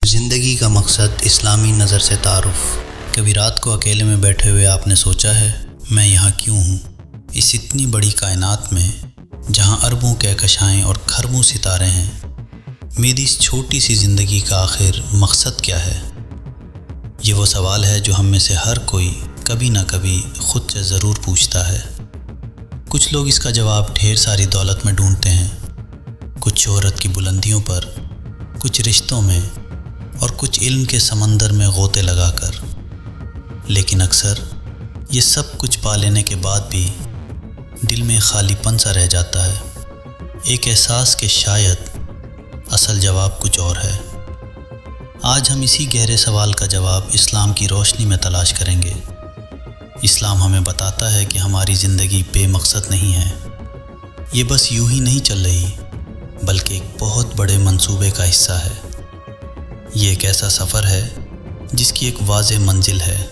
زندگی کا مقصد اسلامی نظر سے تعارف۔ کبھی رات کو اکیلے میں بیٹھے ہوئے آپ نے سوچا ہے میں یہاں کیوں ہوں؟ اس اتنی بڑی کائنات میں جہاں اربوں کہکشائیں اور کھربوں ستارے ہیں، میری اس چھوٹی سی زندگی کا آخر مقصد کیا ہے؟ یہ وہ سوال ہے جو ہم میں سے ہر کوئی کبھی نہ کبھی خود سے ضرور پوچھتا ہے۔ کچھ لوگ اس کا جواب ڈھیر ساری دولت میں ڈھونڈتے ہیں، کچھ شہرت کی بلندیوں پر، کچھ رشتوں میں اور کچھ علم کے سمندر میں غوطے لگا کر۔ لیکن اکثر یہ سب کچھ پا لینے کے بعد بھی دل میں خالی پن سا رہ جاتا ہے، ایک احساس کہ شاید اصل جواب کچھ اور ہے۔ آج ہم اسی گہرے سوال کا جواب اسلام کی روشنی میں تلاش کریں گے۔ اسلام ہمیں بتاتا ہے کہ ہماری زندگی بے مقصد نہیں ہے، یہ بس یوں ہی نہیں چل رہی، بلکہ ایک بہت بڑے منصوبے کا حصہ ہے۔ یہ ایک ایسا سفر ہے جس کی ایک واضح منزل ہے،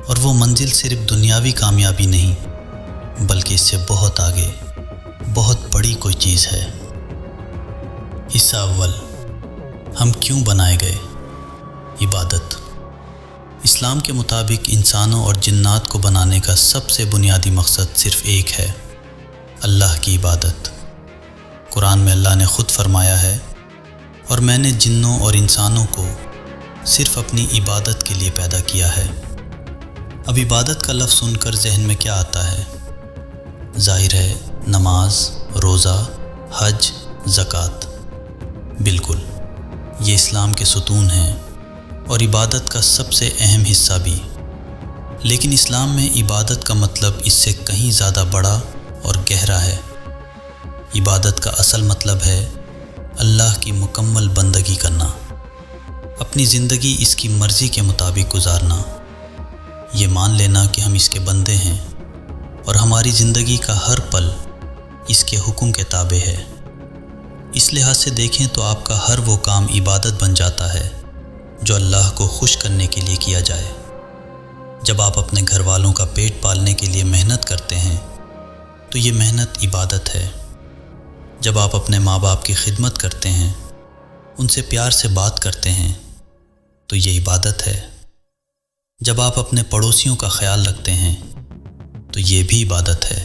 اور وہ منزل صرف دنیاوی کامیابی نہیں، بلکہ اس سے بہت آگے، بہت بڑی کوئی چیز ہے۔ حصہ اول، ہم کیوں بنائے گئے؟ عبادت۔ اسلام کے مطابق انسانوں اور جنات کو بنانے کا سب سے بنیادی مقصد صرف ایک ہے، اللہ کی عبادت۔ قرآن میں اللہ نے خود فرمایا ہے، اور میں نے جنوں اور انسانوں کو صرف اپنی عبادت کے لیے پیدا کیا ہے۔ اب عبادت کا لفظ سن کر ذہن میں کیا آتا ہے؟ ظاہر ہے نماز، روزہ، حج، زکوٰۃ۔ بالکل، یہ اسلام کے ستون ہیں اور عبادت کا سب سے اہم حصہ بھی۔ لیکن اسلام میں عبادت کا مطلب اس سے کہیں زیادہ بڑا اور گہرا ہے۔ عبادت کا اصل مطلب ہے اللہ کی مکمل بندگی کرنا، اپنی زندگی اس کی مرضی کے مطابق گزارنا، یہ مان لینا کہ ہم اس کے بندے ہیں اور ہماری زندگی کا ہر پل اس کے حکم کے تابع ہے۔ اس لحاظ سے دیکھیں تو آپ کا ہر وہ کام عبادت بن جاتا ہے جو اللہ کو خوش کرنے کے لیے کیا جائے۔ جب آپ اپنے گھر والوں کا پیٹ پالنے کے لیے محنت کرتے ہیں تو یہ محنت عبادت ہے۔ جب آپ اپنے ماں باپ کی خدمت کرتے ہیں، ان سے پیار سے بات کرتے ہیں، تو یہ عبادت ہے۔ جب آپ اپنے پڑوسیوں کا خیال رکھتے ہیں تو یہ بھی عبادت ہے۔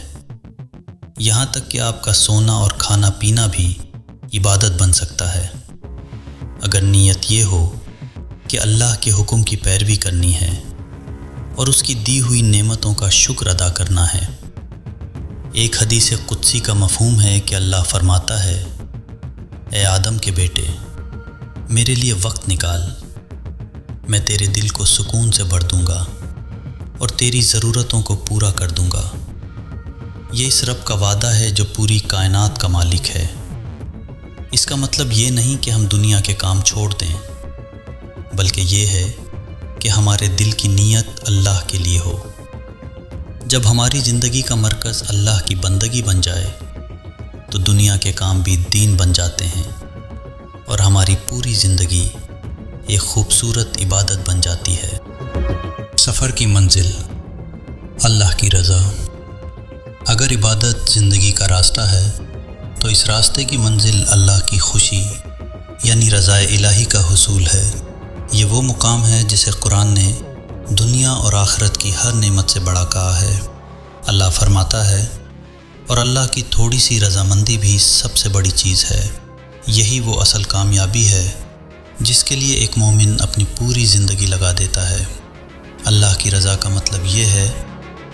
یہاں تک کہ آپ کا سونا اور کھانا پینا بھی عبادت بن سکتا ہے، اگر نیت یہ ہو کہ اللہ کے حکم کی پیروی کرنی ہے اور اس کی دی ہوئی نعمتوں کا شکر ادا کرنا ہے۔ ایک حدیث قدسی کا مفہوم ہے کہ اللہ فرماتا ہے، اے آدم کے بیٹے، میرے لیے وقت نکال، میں تیرے دل کو سکون سے بھر دوں گا اور تیری ضرورتوں کو پورا کر دوں گا۔ یہ اس رب کا وعدہ ہے جو پوری کائنات کا مالک ہے۔ اس کا مطلب یہ نہیں کہ ہم دنیا کے کام چھوڑ دیں، بلکہ یہ ہے کہ ہمارے دل کی نیت اللہ کے لیے ہو۔ جب ہماری زندگی کا مرکز اللہ کی بندگی بن جائے تو دنیا کے کام بھی دین بن جاتے ہیں، اور ہماری پوری زندگی ایک خوبصورت عبادت بن جاتی ہے۔ سفر کی منزل، اللہ کی رضا۔ اگر عبادت زندگی کا راستہ ہے تو اس راستے کی منزل اللہ کی خوشی یعنی رضا الہی کا حصول ہے۔ یہ وہ مقام ہے جسے قرآن نے دنیا اور آخرت کی ہر نعمت سے بڑا کہا ہے۔ اللہ فرماتا ہے، اور اللہ کی تھوڑی سی رضامندی بھی سب سے بڑی چیز ہے۔ یہی وہ اصل کامیابی ہے جس کے لیے ایک مومن اپنی پوری زندگی لگا دیتا ہے۔ اللہ کی رضا کا مطلب یہ ہے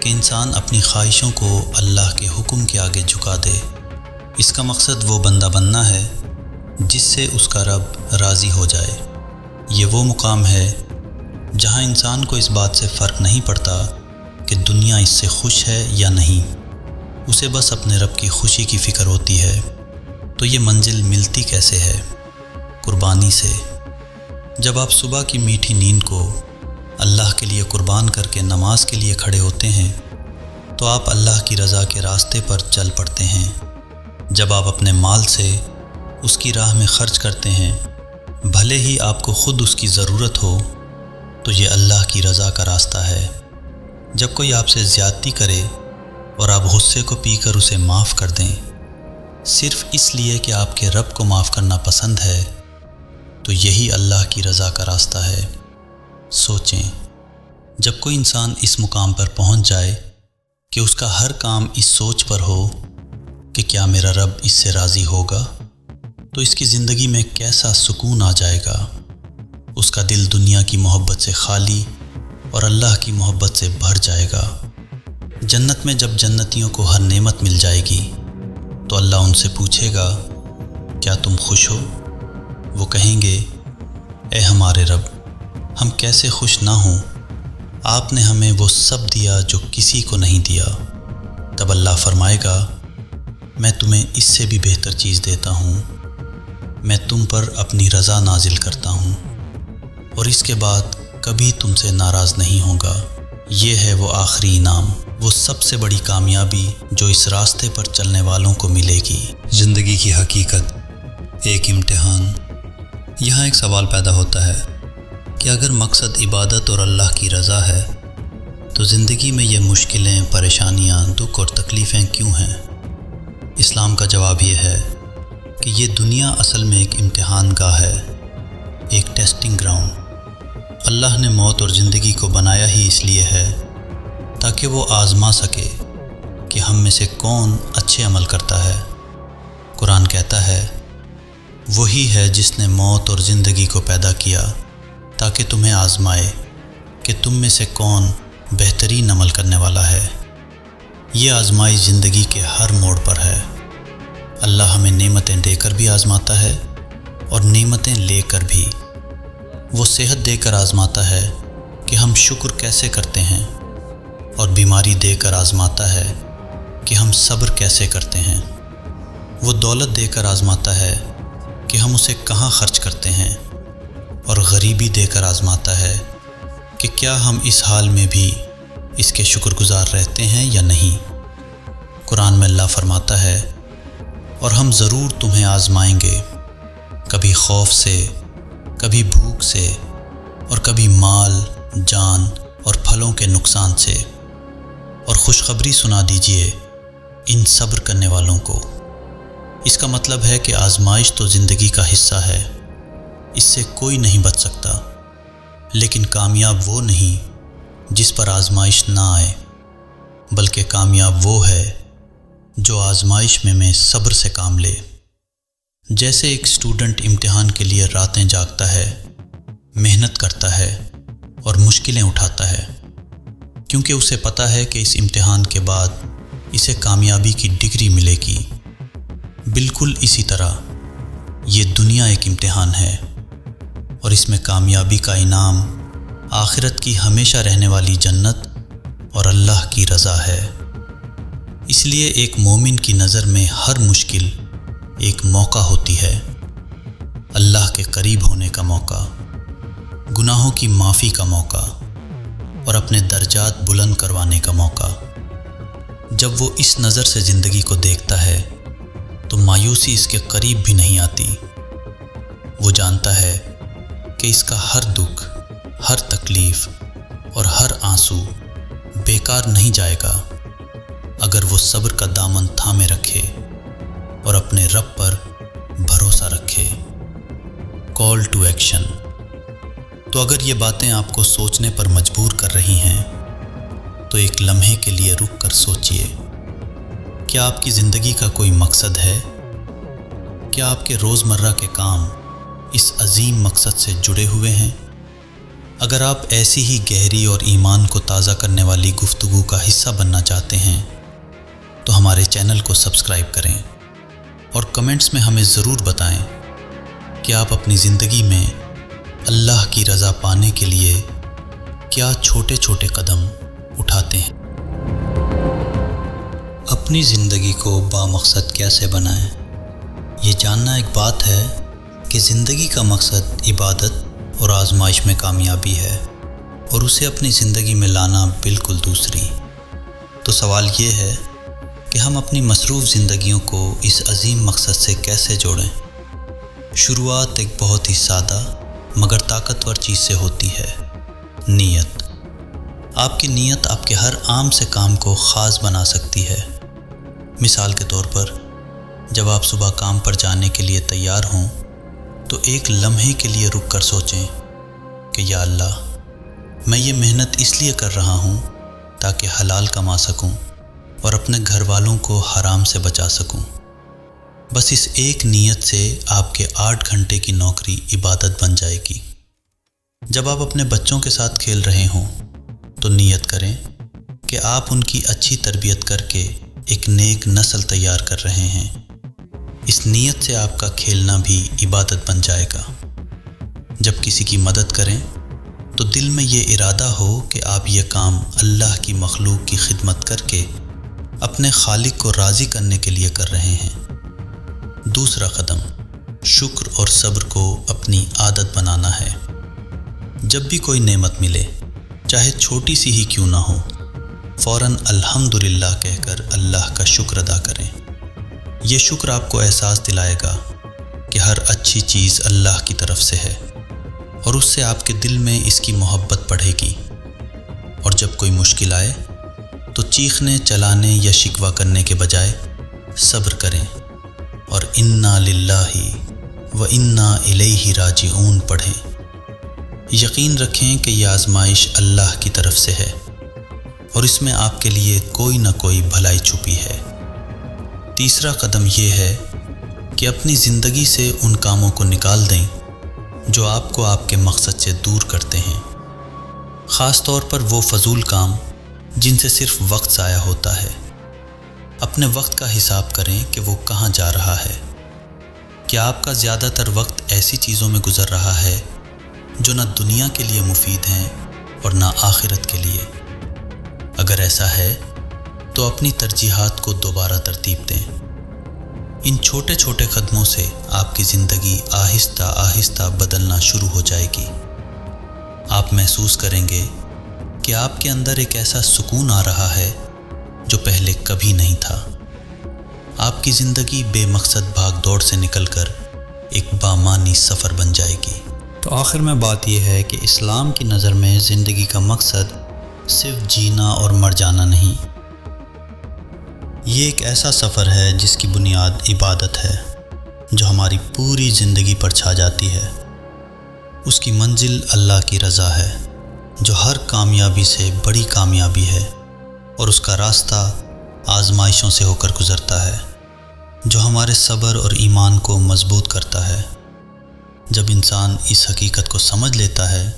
کہ انسان اپنی خواہشوں کو اللہ کے حکم کے آگے جھکا دے۔ اس کا مقصد وہ بندہ بننا ہے جس سے اس کا رب راضی ہو جائے۔ یہ وہ مقام ہے جہاں انسان کو اس بات سے فرق نہیں پڑتا کہ دنیا اس سے خوش ہے یا نہیں، اسے بس اپنے رب کی خوشی کی فکر ہوتی ہے۔ تو یہ منزل ملتی کیسے ہے؟ قربانی سے۔ جب آپ صبح کی میٹھی نیند کو اللہ کے لیے قربان کر کے نماز کے لیے کھڑے ہوتے ہیں تو آپ اللہ کی رضا کے راستے پر چل پڑتے ہیں۔ جب آپ اپنے مال سے اس کی راہ میں خرچ کرتے ہیں، بھلے ہی آپ کو خود اس کی ضرورت ہو، تو یہ اللہ کی رضا کا راستہ ہے۔ جب کوئی آپ سے زیادتی کرے اور آپ غصے کو پی کر اسے معاف کر دیں، صرف اس لیے کہ آپ کے رب کو معاف کرنا پسند ہے، تو یہی اللہ کی رضا کا راستہ ہے۔ سوچیں، جب کوئی انسان اس مقام پر پہنچ جائے کہ اس کا ہر کام اس سوچ پر ہو کہ کیا میرا رب اس سے راضی ہوگا، تو اس کی زندگی میں کیسا سکون آ جائے گا۔ اس کا دل دنیا کی محبت سے خالی اور اللہ کی محبت سے بھر جائے گا۔ جنت میں جب جنتیوں کو ہر نعمت مل جائے گی تو اللہ ان سے پوچھے گا، کیا تم خوش ہو؟ وہ کہیں گے، اے ہمارے رب، ہم کیسے خوش نہ ہوں، آپ نے ہمیں وہ سب دیا جو کسی کو نہیں دیا۔ تب اللہ فرمائے گا، میں تمہیں اس سے بھی بہتر چیز دیتا ہوں، میں تم پر اپنی رضا نازل کرتا ہوں اور اس کے بعد کبھی تم سے ناراض نہیں ہوگا۔ یہ ہے وہ آخری انعام، وہ سب سے بڑی کامیابی جو اس راستے پر چلنے والوں کو ملے گی۔ زندگی کی حقیقت ایک امتحان۔ یہاں ایک سوال پیدا ہوتا ہے کہ اگر مقصد عبادت اور اللہ کی رضا ہے تو زندگی میں یہ مشکلیں، پریشانیاں، دکھ اور تکلیفیں کیوں ہیں؟ اسلام کا جواب یہ ہے کہ یہ دنیا اصل میں ایک امتحان گاہ ہے، ایک ٹیسٹنگ گراؤنڈ۔ اللہ نے موت اور زندگی کو بنایا ہی اس لیے ہے تاکہ وہ آزما سکے کہ ہم میں سے کون اچھے عمل کرتا ہے۔ قرآن کہتا ہے، وہی ہے جس نے موت اور زندگی کو پیدا کیا تاکہ تمہیں آزمائے کہ تم میں سے کون بہترین عمل کرنے والا ہے۔ یہ آزمائش زندگی کے ہر موڑ پر ہے۔ اللہ ہمیں نعمتیں دے کر بھی آزماتا ہے اور نعمتیں لے کر بھی۔ وہ صحت دے کر آزماتا ہے کہ ہم شکر کیسے کرتے ہیں، اور بیماری دے کر آزماتا ہے کہ ہم صبر کیسے کرتے ہیں۔ وہ دولت دے کر آزماتا ہے کہ ہم اسے کہاں خرچ کرتے ہیں، اور غریبی دے کر آزماتا ہے کہ کیا ہم اس حال میں بھی اس کے شکر گزار رہتے ہیں یا نہیں۔ قرآن میں اللہ فرماتا ہے، اور ہم ضرور تمہیں آزمائیں گے، کبھی خوف سے، کبھی بھوک سے، اور کبھی مال، جان اور پھلوں کے نقصان سے، اور خوشخبری سنا دیجئے ان صبر کرنے والوں کو۔ اس کا مطلب ہے کہ آزمائش تو زندگی کا حصہ ہے، اس سے کوئی نہیں بچ سکتا، لیکن کامیاب وہ نہیں جس پر آزمائش نہ آئے، بلکہ کامیاب وہ ہے جو آزمائش میں صبر سے کام لے۔ جیسے ایک اسٹوڈنٹ امتحان کے لیے راتیں جاگتا ہے، محنت کرتا ہے اور مشکلیں اٹھاتا ہے، کیونکہ اسے پتہ ہے کہ اس امتحان کے بعد اسے کامیابی کی ڈگری ملے گی۔ بالکل اسی طرح یہ دنیا ایک امتحان ہے، اور اس میں کامیابی کا انعام آخرت کی ہمیشہ رہنے والی جنت اور اللہ کی رضا ہے۔ اس لیے ایک مومن کی نظر میں ہر مشکل ایک موقع ہوتی ہے، اللہ کے قریب ہونے کا موقع، گناہوں کی معافی کا موقع اور اپنے درجات بلند کروانے کا موقع۔ جب وہ اس نظر سے زندگی کو دیکھتا ہے تو مایوسی اس کے قریب بھی نہیں آتی۔ وہ جانتا ہے کہ اس کا ہر دکھ، ہر تکلیف اور ہر آنسو بیکار نہیں جائے گا اگر وہ صبر کا دامن تھامے رکھے اور اپنے رب پر بھروسہ رکھے۔ Call to action. تو اگر یہ باتیں آپ کو سوچنے پر مجبور کر رہی ہیں تو ایک لمحے کے لیے رک کر سوچئے، کیا آپ کی زندگی کا کوئی مقصد ہے؟ کیا آپ کے روزمرہ کے کام اس عظیم مقصد سے جڑے ہوئے ہیں؟ اگر آپ ایسی ہی گہری اور ایمان کو تازہ کرنے والی گفتگو کا حصہ بننا چاہتے ہیں تو ہمارے چینل کو سبسکرائب کریں اور کمنٹس میں ہمیں ضرور بتائیں کہ آپ اپنی زندگی میں اللہ کی رضا پانے کے لیے کیا چھوٹے چھوٹے قدم اٹھاتے ہیں۔ اپنی زندگی کو بامقصد کیسے بنائیں؟ یہ جاننا ایک بات ہے کہ زندگی کا مقصد عبادت اور آزمائش میں کامیابی ہے، اور اسے اپنی زندگی میں لانا بالکل دوسری۔ تو سوال یہ ہے کہ ہم اپنی مصروف زندگیوں کو اس عظیم مقصد سے کیسے جوڑیں؟ شروعات ایک بہت ہی سادہ مگر طاقتور چیز سے ہوتی ہے، نیت۔ آپ کی نیت آپ کے ہر عام سے کام کو خاص بنا سکتی ہے۔ مثال کے طور پر، جب آپ صبح کام پر جانے کے لیے تیار ہوں تو ایک لمحے کے لیے رک کر سوچیں کہ یا اللہ، میں یہ محنت اس لیے کر رہا ہوں تاکہ حلال کما سکوں اور اپنے گھر والوں کو حرام سے بچا سکوں۔ بس اس ایک نیت سے آپ کے 8 گھنٹے کی نوکری عبادت بن جائے گی۔ جب آپ اپنے بچوں کے ساتھ کھیل رہے ہوں تو نیت کریں کہ آپ ان کی اچھی تربیت کر کے ایک نیک نسل تیار کر رہے ہیں۔ اس نیت سے آپ کا کھیلنا بھی عبادت بن جائے گا۔ جب کسی کی مدد کریں تو دل میں یہ ارادہ ہو کہ آپ یہ کام اللہ کی مخلوق کی خدمت کر کے اپنے خالق کو راضی کرنے کے لیے کر رہے ہیں۔ دوسرا قدم، شکر اور صبر کو اپنی عادت بنانا ہے۔ جب بھی کوئی نعمت ملے، چاہے چھوٹی سی ہی کیوں نہ ہو، فوراً الحمدللہ کہہ کر اللہ کا شکر ادا کریں۔ یہ شکر آپ کو احساس دلائے گا کہ ہر اچھی چیز اللہ کی طرف سے ہے، اور اس سے آپ کے دل میں اس کی محبت بڑھے گی۔ اور جب کوئی مشکل آئے تو چیخنے، چلانے یا شکوہ کرنے کے بجائے صبر کریں اور انا للہ و انا الیہ راجعون پڑھیں۔ یقین رکھیں کہ یہ آزمائش اللہ کی طرف سے ہے اور اس میں آپ کے لیے کوئی نہ کوئی بھلائی چھپی ہے۔ تیسرا قدم یہ ہے کہ اپنی زندگی سے ان کاموں کو نکال دیں جو آپ کو آپ کے مقصد سے دور کرتے ہیں، خاص طور پر وہ فضول کام جن سے صرف وقت ضائع ہوتا ہے۔ اپنے وقت کا حساب کریں کہ وہ کہاں جا رہا ہے۔ کیا آپ کا زیادہ تر وقت ایسی چیزوں میں گزر رہا ہے جو نہ دنیا کے لیے مفید ہیں اور نہ آخرت کے لیے؟ اگر ایسا ہے تو اپنی ترجیحات کو دوبارہ ترتیب دیں۔ ان چھوٹے چھوٹے قدموں سے آپ کی زندگی آہستہ آہستہ بدلنا شروع ہو جائے گی۔ آپ محسوس کریں گے کہ آپ کے اندر ایک ایسا سکون آ رہا ہے جو پہلے کبھی نہیں تھا۔ آپ کی زندگی بے مقصد بھاگ دوڑ سے نکل کر ایک بامانی سفر بن جائے گی۔ تو آخر میں بات یہ ہے کہ اسلام کی نظر میں زندگی کا مقصد صرف جینا اور مر جانا نہیں، یہ ایک ایسا سفر ہے جس کی بنیاد عبادت ہے، جو ہماری پوری زندگی پر چھا جاتی ہے۔ اس کی منزل اللہ کی رضا ہے، جو ہر کامیابی سے بڑی کامیابی ہے، اور اس کا راستہ آزمائشوں سے ہو کر گزرتا ہے، جو ہمارے صبر اور ایمان کو مضبوط کرتا ہے۔ جب انسان اس حقیقت کو سمجھ لیتا ہے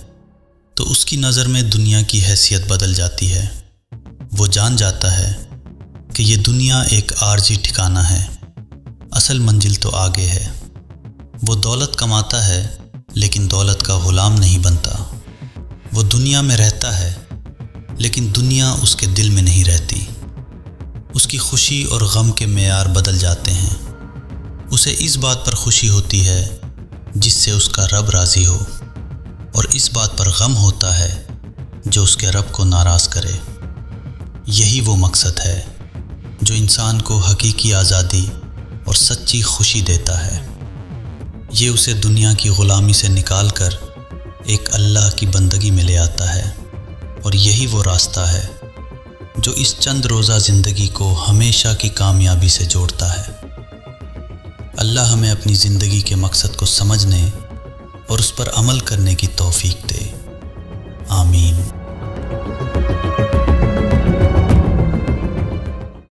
تو اس کی نظر میں دنیا کی حیثیت بدل جاتی ہے۔ وہ جان جاتا ہے کہ یہ دنیا ایک عارضی ٹھکانہ ہے، اصل منزل تو آگے ہے۔ وہ دولت کماتا ہے لیکن دولت کا غلام نہیں بنتا۔ وہ دنیا میں رہتا ہے لیکن دنیا اس کے دل میں نہیں رہتی۔ اس کی خوشی اور غم کے معیار بدل جاتے ہیں۔ اسے اس بات پر خوشی ہوتی ہے جس سے اس کا رب راضی ہو، اور اس بات پر غم ہوتا ہے جو اس کے رب کو ناراض کرے۔ یہی وہ مقصد ہے جو انسان کو حقیقی آزادی اور سچی خوشی دیتا ہے۔ یہ اسے دنیا کی غلامی سے نکال کر ایک اللہ کی بندگی میں لے آتا ہے، اور یہی وہ راستہ ہے جو اس چند روزہ زندگی کو ہمیشہ کی کامیابی سے جوڑتا ہے۔ اللہ ہمیں اپنی زندگی کے مقصد کو سمجھنے اور اس پر عمل کرنے کی توفیق دے۔ آمین۔